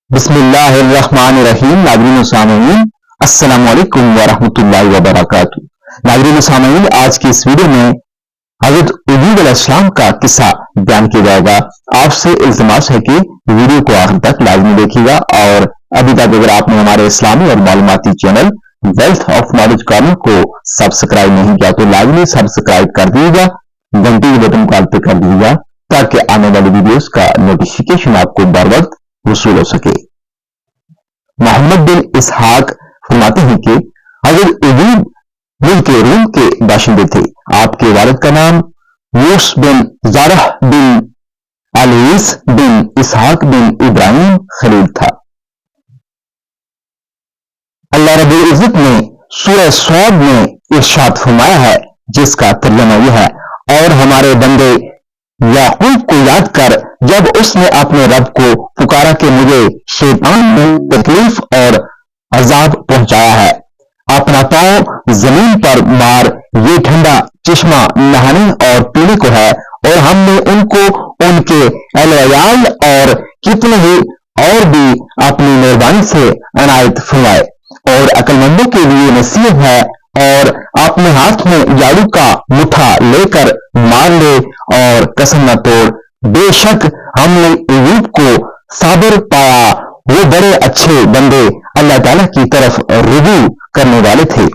بسم اللہ الرحمن الرحیم. ناظرین و سامعین السلام علیکم ورحمۃ اللہ وبرکاتہ. ناظرین و سامعین آج کی اس ویڈیو میں حضرت ایوب علیہ السلام کا قصہ بیان کیا جائے گا. آپ سے التماس ہے کہ ویڈیو کو آخر تک لازمی دیکھیے گا اور ابھی تک اگر آپ نے ہمارے اسلامی اور معلوماتی channel wealth of knowledge corner کو سبسکرائب نہیں کیا تو لازمی سبسکرائب کر دیجیے گا, گھنٹی کے بٹن کو آل پہ کر دیجیے گا تاکہ آنے والی ویڈیوز کا نوٹیفیکیشن آپ کو بر وقت وصول ہو سکے. محمد بن اسحاق فرماتے ہیں کہ حضرت ایوب ملک روم کے باشندے تھے. آپ کے والد کا نام یوس بن زارح بن علیس بن اسحاق بن ابراہیم خلیل تھا. اللہ رب العزت نے سورہ صاد میں ارشاد فرمایا ہے جس کا ترجمہ یہ ہے, اور ہمارے بندے یعقوب کو یاد کر جب اس نے اپنے رب کو پکارا کہ مجھے شیطان نے تکلیف اور عذاب پہنچایا ہے. اپنا پاؤں زمین پر مار, یہ ٹھنڈا چشمہ نہانے اور پینے کو ہے, اور ہم نے ان کو ان کے اہل وعیال اور کتنے ہی اور بھی اپنی مہربانی سے عنایت فرمائے. اور عقل مندوں کے لیے نصیحت ہے, اور اپنے ہاتھ میں جاڑو کا مٹھا لے کر مار لے اور قسم نہ توڑ. بے شک ہم نے ایوب کو صابر پایا, وہ بڑے اچھے بندے اللہ تعالیٰ کی طرف رجوع کرنے والے تھے.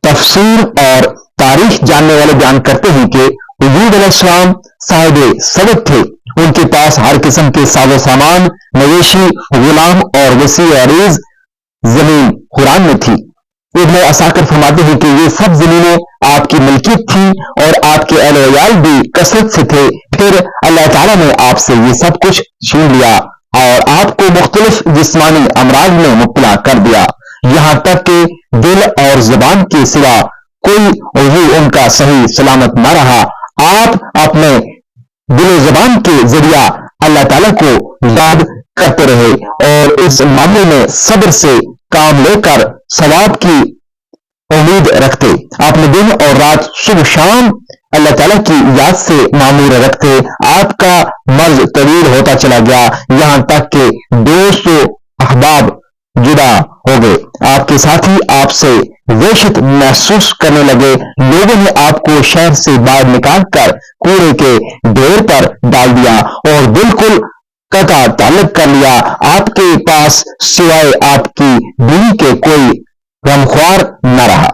تفسیر اور تاریخ جاننے والے بیان کرتے ہیں کہ ایوب علیہ السلام صاحب صبر تھے. ان کے پاس ہر قسم کے ساز و سامان, مویشی, غلام اور وسیع عریض زمین قرآن میں تھی. ابن عساکر فرماتے ہیں کہ یہ سب زمینیں آپ کی ملکیت تھی اور آپ کے اہل وعیال بھی کثرت سے تھے. پھر اللہ تعالیٰ نے آپ سے یہ سب کچھ چھین لیا اور آپ کو مختلف جسمانی امراض میں مبتلا کر دیا, یہاں تک کہ دل اور زبان کے سوا کوئی عضو ان کا صحیح سلامت نہ رہا. آپ اپنے دل و زبان کے ذریعہ اللہ تعالیٰ کو یاد کرتے رہے اور اس معاملے میں صبر سے کام لے کر ثواب کی امید رکھتے. اپنے دن اور رات صبح شام اللہ تعالیٰ کی یاد سے معمور رکھتے. آپ کا مرض طویل ہوتا چلا گیا, یہاں تک کہ 200 احباب جدا ہو گئے. آپ کے ساتھی آپ سے وحشت محسوس کرنے لگے. لوگوں نے آپ کو شہر سے باہر نکال کر کوڑے کے ڈھیر پر ڈال دیا اور بالکل قطع تعلق کر لیا. آپ کے پاس سوائے آپ کی بیوی کے کوئی غمخوار نہ رہا.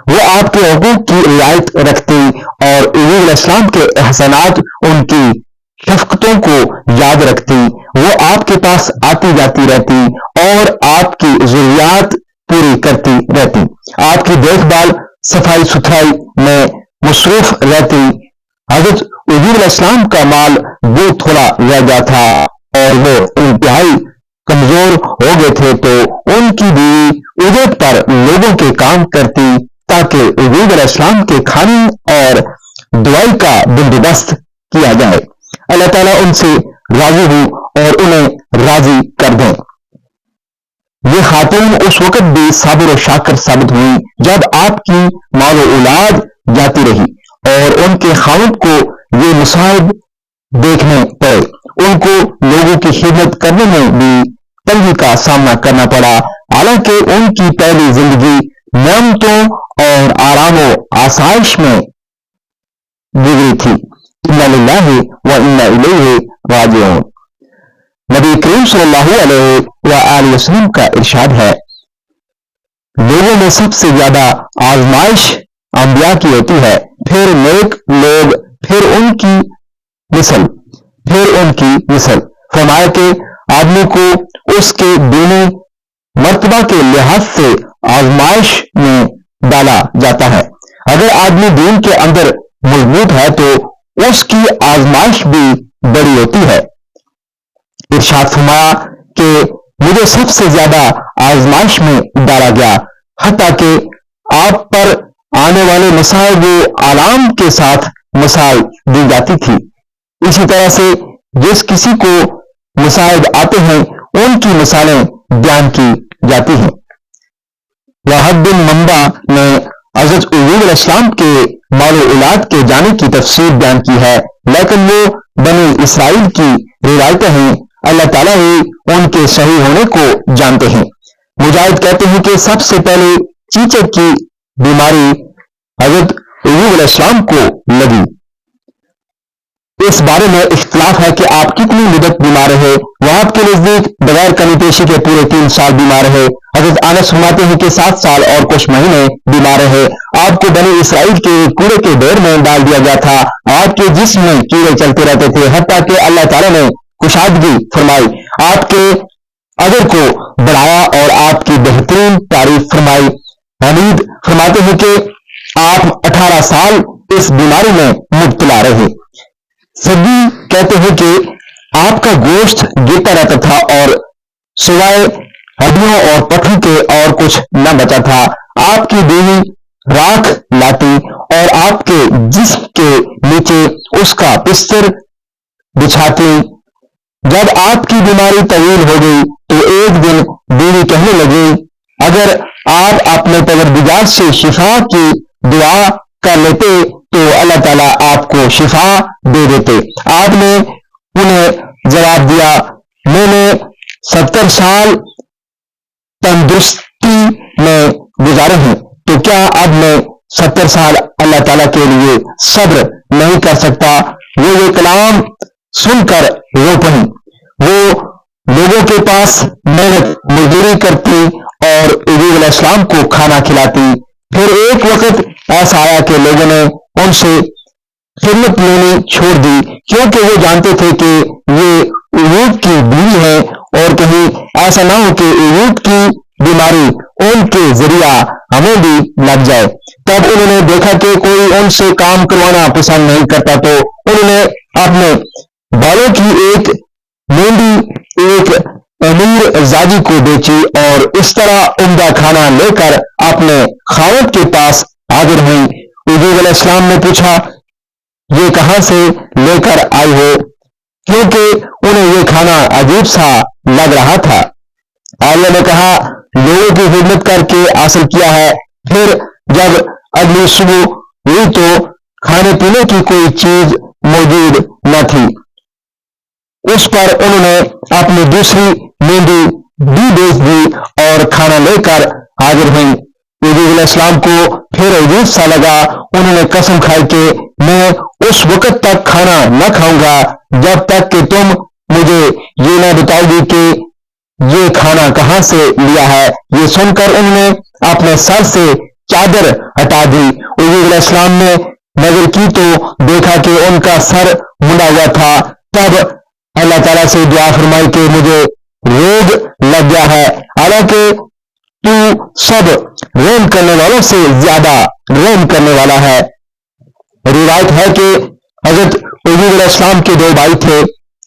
وہ آپ کے حقوق کی رعایت رکھتی اور ایوب علیہ السلام کے احسانات, ان کی شفقتوں کو یاد رکھتی. وہ آپ کے پاس آتی جاتی رہتی اور آپ کی ضروریات پوری کرتی رہتی. آپ کی دیکھ بھال صفائی ستھرائی میں مصروف رہتی. حضرت ایوب علیہ السلام کا مال بہت تھوڑا رہ گیا تھا اور وہ انتہائی کمزور ہو گئے تھے, تو ان کی بیوی اجرت پر لوگوں کے کام کرتی تاکہ ایوب علیہ السلام کے کھانے اور دوائی کا بندوبست کیا جائے. اللہ تعالیٰ ان سے راضی ہو اور انہیں راضی کر دیں. یہ خاتون اس وقت بھی صابر و شاکر ثابت ہوئی جب آپ کی مال و اولاد جاتی رہی اور ان کے خاوند کو یہ مصائب دیکھنے پڑے. ان کو لوگوں کی خدمت کرنے میں بھی تنگی کا سامنا کرنا پڑا, حالانکہ ان کی پہلی زندگی نعمتوں اور آرام و آسائش میں گزری تھی. انا للہ و انا الیہ راجعون. نبی کریم صلی اللہ علیہ وآلہ وسلم کا ارشاد ہے, لوگوں میں سب سے زیادہ آزمائش انبیاء کی ہوتی ہے, پھر نیک لوگ, پھر ان کی نسل, پھر ان کی نسل. فرمایا کہ آدمی کو اس کے دینی مرتبہ کے لحاظ سے آزمائش میں ڈالا جاتا ہے. اگر آدمی دین کے اندر مضبوط ہے تو اس کی آزمائش بھی بڑی ہوتی ہے. ارشاد فرمایا کہ مجھے سب سے زیادہ آزمائش میں ڈالا گیا, حتیٰ کہ آپ پر آنے والے مسائل و آلام کے ساتھ مسائل دی جاتی تھی. اسی طرح سے جس کسی کو مسائل آتے ہیں ان کی مثالیں بیان کی جاتی ہیں. وحد بن منبع نے حضرت ایوب علیہ السلام کے مال و اولاد کے جانے کی تفسیر بیان کی ہے, لیکن وہ بنی اسرائیل کی روایتیں ہیں. اللہ تعالیٰ ہی ان کے صحیح ہونے کو جانتے ہیں۔ مجاہد کہتے ہیں کہ سب سے پہلے چیچک کی بیماری حضرت ایوب علیہ السلام کو لگی۔ اس بارے میں اختلاف ہے کہ آپ کتنی مدت بیمار رہے۔ وہ آپ کے نزدیک بغیر کمی پیشی کے پورے 3 سال بیمار رہے۔ حضرت انس فرماتے ہیں کہ 7 سال اور کچھ مہینے بیمار رہے۔ آپ کو بنی اسرائیل کے کوڑے کے ڈھیر میں ڈال دیا گیا تھا۔ آپ کے جسم میں کیڑے چلتے رہتے تھے، حتیٰ کہ اللہ تعالیٰ نے کشادگی فرمائی، آپ کے اجر کو بڑھایا اور آپ کی بہترین تعریف فرمائی۔ حمید فرماتے ہیں کہ آپ 18 سال اس بیماری میں مبتلا رہے۔ سبھی کہتے ہیں کہ آپ کا گوشت گرتا رہتا تھا اور سوائے ہڈیوں اور پٹھوں کے اور کچھ نہ بچا تھا۔ آپ کی بیوی راکھ لاتی اور آپ کے جسم کے نیچے اس کا بستر بچھاتی۔ جب آپ کی بیماری طویل ہو گئی تو ایک دن بیوی کہنے لگی، اگر آپ اپنے پروردگار سے شفا کی دعا کر لیتے تو اللہ تعالیٰ آپ کو شفا دے دیتے۔ آپ نے انہیں جواب دیا، میں نے 70 سال تندرستی میں گزارے ہیں، تو کیا اب میں 70 سال اللہ تعالیٰ کے لیے صبر نہیں کر سکتا؟ وہ یہ کلام سن کر رو پڑی۔ وہ لوگوں کے پاس محنت مزدوری کرتی اور ایوب علیہ السلام کو کھانا کھلاتی۔ پھر ایک وقت ایسا آیا کہ لوگوں نے ان سے خدمت لینی چھوڑ دی، کیونکہ وہ جانتے تھے کہ یہ ایوب کی بیوی ہے اور کہیں ایسا نہ ہو کہ ایوب کی بیماری ان کے ذریعہ ہمیں بھی لگ جائے۔ تب انہوں نے دیکھا کہ کوئی ان سے کام کروانا پسند نہیں کرتا، تو انہوں نے اپنے بالوں کی ایک مینڈی ایک امیر زاجی کو بیچی اور اس طرح عمدہ کھانا لے کر اپنے خاوند کے پاس حاضر ہوئی۔ ایوب علیہ السلام نے پوچھا، یہ کہاں سے لے کر آئی ہو؟ کیونکہ انہیں یہ کھانا عجیب سا لگ رہا تھا۔ اللہ نے کہا، لوگوں کی خدمت کر کے حاصل کیا ہے۔ پھر جب اگلی صبح ہوئی تو کھانے پینے کی کوئی چیز موجود نہ تھی۔ اس پر انہوں نے اپنی دوسری مینڈی بھی بیچ دی اور کھانا لے کر حاضر ہوئی۔ ایوب علیہ السلام کو پھر عجیب سا لگا۔ انہوں نے قسم کھائی کہ میں اس وقت تک کھانا نہ کھاؤں گا جب تک کہ تم مجھے یہ نہ بتاؤ گی کہ یہ کھانا کہاں سے لیا ہے۔ یہ سن کر انہوں نے اپنے سر سے چادر ہٹا دی۔ ایوب علیہ السلام نے نظر کی تو دیکھا کہ ان کا سر منڈا ہوا تھا۔ تب اللہ تعالیٰ سے دعا فرمائی کہ مجھے روگ لگ گیا ہے، حالانکہ تو سب رحم کرنے والوں سے زیادہ رحم کرنے والا ہے۔ روایت ہے کہ حضرت ایوب علیہ السلام کے 2 بھائی تھے۔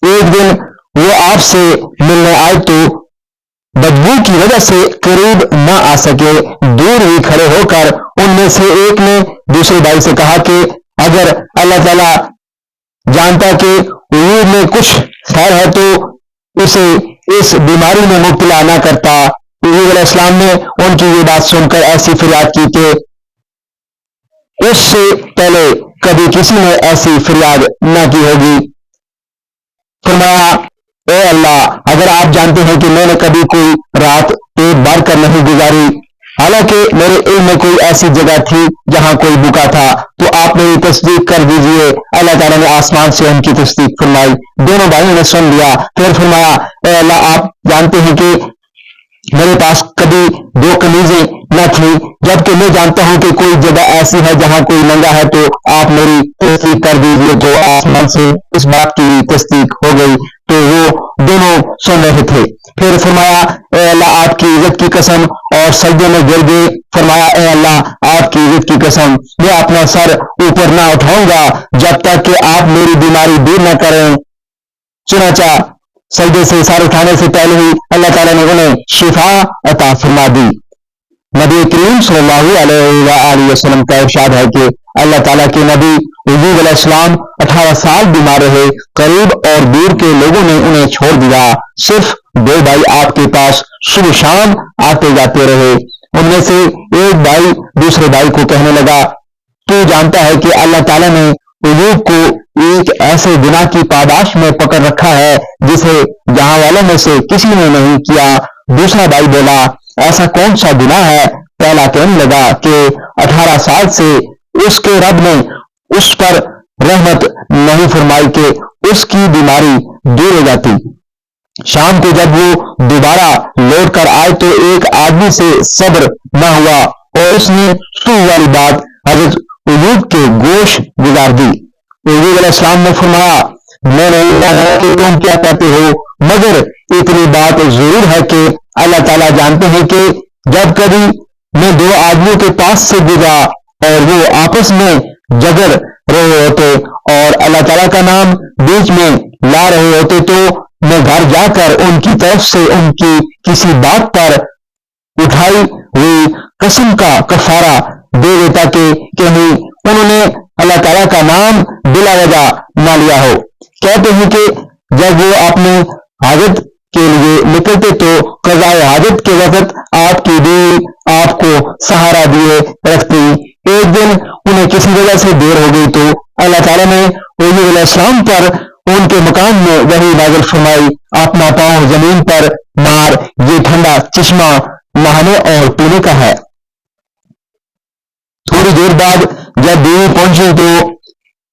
ایک دن وہ آپ سے ملنے آئے تو بدبو کی وجہ سے قریب نہ آ سکے، دور ہی کھڑے ہو کر ان میں سے ایک نے دوسرے بھائی سے کہا کہ اگر اللہ تعالیٰ جانتا کہ ایوب میں کچھ خیر ہے تو اسے اس بیماری میں مبتلا نہ کرتا۔ ایوب علیہ السلام نے ان کی یہ بات سن کر ایسی فریاد کی کہ اس سے پہلے کبھی کسی نے ایسی فریاد نہ کی ہوگی۔ فرمایا، اے اللہ، اگر آپ جانتے ہیں کہ میں نے کبھی کوئی رات پیٹ بھر کر نہیں گزاری، حالانکہ میرے علم میں کوئی ایسی جگہ تھی جہاں کوئی بھوکا تھا، تو آپ میری تصدیق کر دیجئے۔ اللہ تعالیٰ نے آسمان سے ان کی تصدیق فرمائی۔ دونوں بھائیوں نے سن لیا۔ پھر فرمایا، اے اللہ، آپ جانتے ہیں کہ میرے پاس کبھی 2 قمیضیں نہ تھیں، جبکہ میں جانتا ہوں کہ کوئی جگہ ایسی ہے جہاں کوئی ننگا ہے، تو آپ میری تصدیق کر دیجئے۔ تو آسمان سے اس بات کی تصدیق ہو گئی، تو وہ دونوں سن رہے تھے۔ پھر فرمایا، اے اللہ، آپ کی عزت کی قسم، اور سجدے میں گر گئے۔ فرمایا، اے اللہ، آپ کی عزت کی قسم، میں اپنا سر اوپر نہ اٹھاؤں گا جب تک کہ آپ میری بیماری دور نہ کریں۔ چنانچہ سجدے سے سر اٹھانے سے پہلے ہی اللہ تعالیٰ نے انہیں شفا عطا فرما دی۔ نبی کریم صلی اللہ علیہ وآلہ وسلم کا ارشاد ہے کہ اللہ تعالیٰ کے نبی ایوب علیہ السلام 18 سال بیمار رہے۔ قریب اور دور کے لوگوں نے انہیں چھوڑ دیا، صرف 2 بھائی آپ کے پاس صبح شام آتے جاتے رہے۔ ان میں سے ایک بھائی دوسرے بھائی کو کہنے لگا، تو جانتا ہے کہ اللہ تعالیٰ نے ایوب کو ایک ایسے گناہ کی پاداش میں پکڑ رکھا ہے جسے جہاں والوں میں سے کسی نے نہیں کیا۔ دوسرا بھائی بولا، ایسا کون سا گناہ ہے؟ پہلا کہنے لگا کہ 18 سال سے اس کے رب نے اس پر رحمت نہیں فرمائی کہ اس کی بیماری دور ہو جاتی۔ شام کو جب وہ دوبارہ لوٹ کر آئے تو ایک آدمی سے صبر نہ ہوا اور اس نے سو والی بات حضرت ایوب کے گوش گزار دی۔ ایوب علیہ السلام نے فرمایا، میں نہیں جانتا کہ تم کیا کہتے ہو، مگر اتنی بات ضرور ہے کہ اللہ تعالیٰ جانتے ہیں کہ جب کبھی میں دو آدمیوں کے پاس سے گزرا اور وہ آپس میں جھگڑ رہے ہوتے اور اللہ تعالیٰ کا نام بیچ میں لا رہے ہوتے تو میں گھر جا کر ان کی طرف سے ان کی کسی بات پر اٹھائی ہوئی قسم کا کفارہ دے دیتا کہ کہیں انہوں نے اللہ تعالیٰ کا نام بلا وجہ نہ لیا ہو۔ کہتے ہیں کہ جب وہ اپنے حاجت کے لیے نکلتے تو قضائے حاجت کے وقت آپ کی بیوی آپ کو سہارا دیے رکھتی۔ ایک دن انہیں کسی وجہ سے دیر ہو گئی تو اللہ تعالیٰ نے ایوب علیہ السلام پر ان کے مکان میں وحی نازل فرمائی، اپنا پاؤں زمین پر مار، یہ ٹھنڈا چشمہ نہانے اور پینے کا ہے۔ تھوڑی دیر بعد جب بیوی پہنچی تو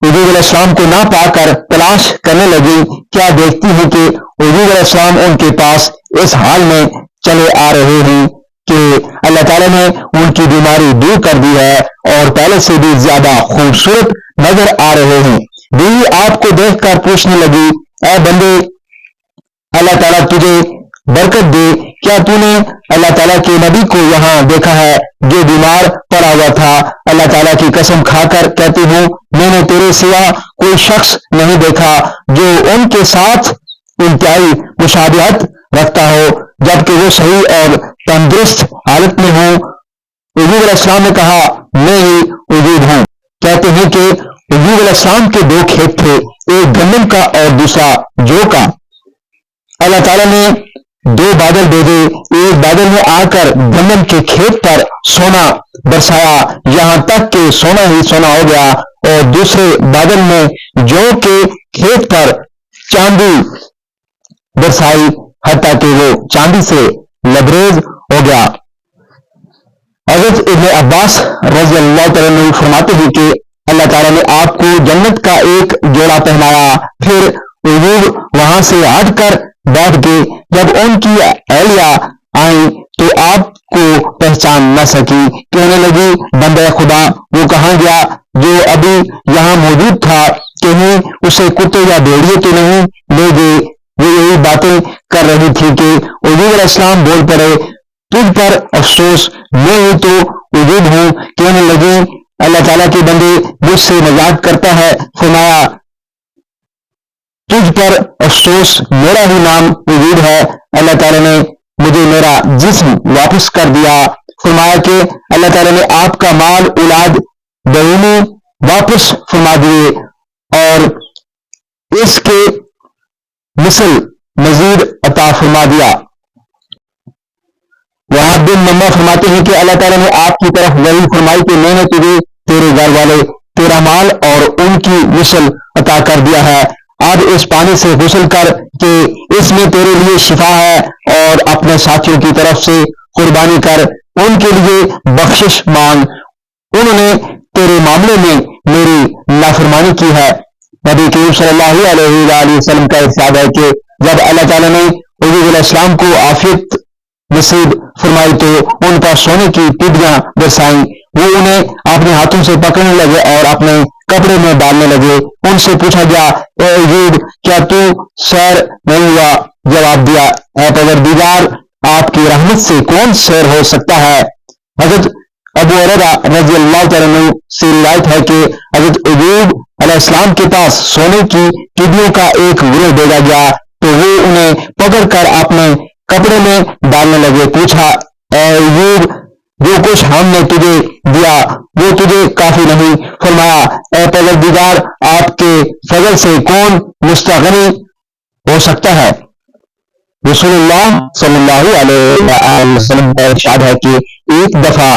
ایوب علیہ السلام کو نہ پا کر تلاش کرنے لگی۔ کیا دیکھتی ہے کہ ایوب علیہ السلام ان کے پاس اس حال میں چلے آ رہے ہیں کہ اللہ تعالیٰ نے ان کی بیماری دور کر دی ہے اور پہلے سے بھی زیادہ خوبصورت نظر آ رہے ہیں۔ بیوی آپ کو دیکھ کر پوچھنے لگی، اے بندے، اللہ تعالیٰ تجھے برکت دے، کیا تو نے اللہ تعالیٰ کے نبی کو یہاں دیکھا ہے جو بیمار پڑا ہوا تھا؟ اللہ تعالیٰ کی قسم کھا کر کہتی ہوں، میں نے تیرے سوا کوئی شخص نہیں دیکھا جو ان کے ساتھ انتہائی مشابہت رکھتا ہو جبکہ وہ صحیح اور تندرست حالت میں ہوں۔ ایوب علیہ السلام نے کہا، میں ہی ایوب ہوں۔ کہتے ہیں کہ ایوب علیہ السلام کے دو کھیت تھے، ایک گندم کا اور دوسرا جو کا۔ اللہ تعالیٰ نے دو بادل بھیجے، ایک بادل نے آ کر گندم کے کھیت پر سونا برسایا یہاں تک کہ سونا ہی سونا ہو گیا، اور دوسرے بادل نے جو کے کھیت پر چاندی برسائی حتیٰ کہ وہ چاندی سے لبریز ہو گیا۔ حضرت ابن عباس رضی اللہ تعالیٰ عنہ فرماتے ہیں کہ اللہ تعالیٰ نے آپ کو جنت کا ایک جوڑا پہنایا، پھر ایوب وہاں سے ہٹ کر بیٹھ گئے۔ جب ان کی اہلیہ آئیں تو آپ کو پہچان نہ سکی، کہنے لگی، بندہ خدا وہ کہاں گیا جو ابھی یہاں موجود تھا؟ کہیں اسے کتے یا بھیڑیے تو نہیں لے گئے؟ وہ یہی باتیں کر رہی تھی کہ ایوب علیہ السلام بول پڑے، تجھ پر افسوس، میں ہی تو ایوب ہوں۔ کہنے لگی، اللہ تعالیٰ کے بندے مجھ سے مذاق کرتا ہے۔ فرمایا، تجھ پر افسوس، میرا ہی نام ایوب ہے، اللہ تعالیٰ نے مجھے میرا جسم واپس کر دیا۔ فرمایا کہ اللہ تعالیٰ نے آپ کا مال اولاد بہنی واپس فرما دیے اور اس کے مثل مزید عطا فرما دیا۔ وہاب بن منبع فرماتے ہیں کہ اللہ تعالیٰ نے آپ کی طرف وحی فرمائی کہ میں نے تجھے تیرے گھر والے، تیرا مال اور ان کی مثل عطا کر دیا ہے۔ اب اس پانی سے غسل کر کہ اس میں تیرے لیے شفا ہے، اور اپنے ساتھیوں کی طرف سے قربانی کر، ان کے لیے بخشش مانگ، انہوں نے تیرے معاملے میں میری نافرمانی کی ہے۔ نبی کریم صلی اللہ علیہ وآلہ وسلم کا ارشاد ہے کہ جب اللہ تعالیٰ نے ایوب علیہ السلام کو عافیت نصیب فرمائی تو ان پر سونے کی ٹڈیاں برسائیں، وہ انہیں اپنے ہاتھوں سے پکڑنے لگے اور اپنے کپڑے میں ڈالنے لگے۔ ان سے پوچھا گیا، اے ایوب، کیا تو سیر نہیں ہوا؟ جواب دیا، اے پروردگار، آپ کی رحمت سے کون سیر ہو سکتا ہے؟ حضرت ابو ہریرہ رضی اللہ تعالیٰ عنہ سے روایت ہے کہ حضرت ایوب علیہ السلام کے پاس سونے کی ٹڈیوں کا ایک گروہ بھیجا گیا تو وہ انہیں پکڑ کر اپنے کپڑے میں ڈالنے لگے۔ پوچھا، اے ایوب، جو کچھ ہم نے تجھے دیا وہ تجھے کافی نہیں؟ فرمایا، اے پروردگار، آپ کے فضل سے کون مستغنی ہو سکتا ہے؟ رسول اللہ صلی اللہ علیہ وسلم کا ارشاد ہے کہ ایک دفعہ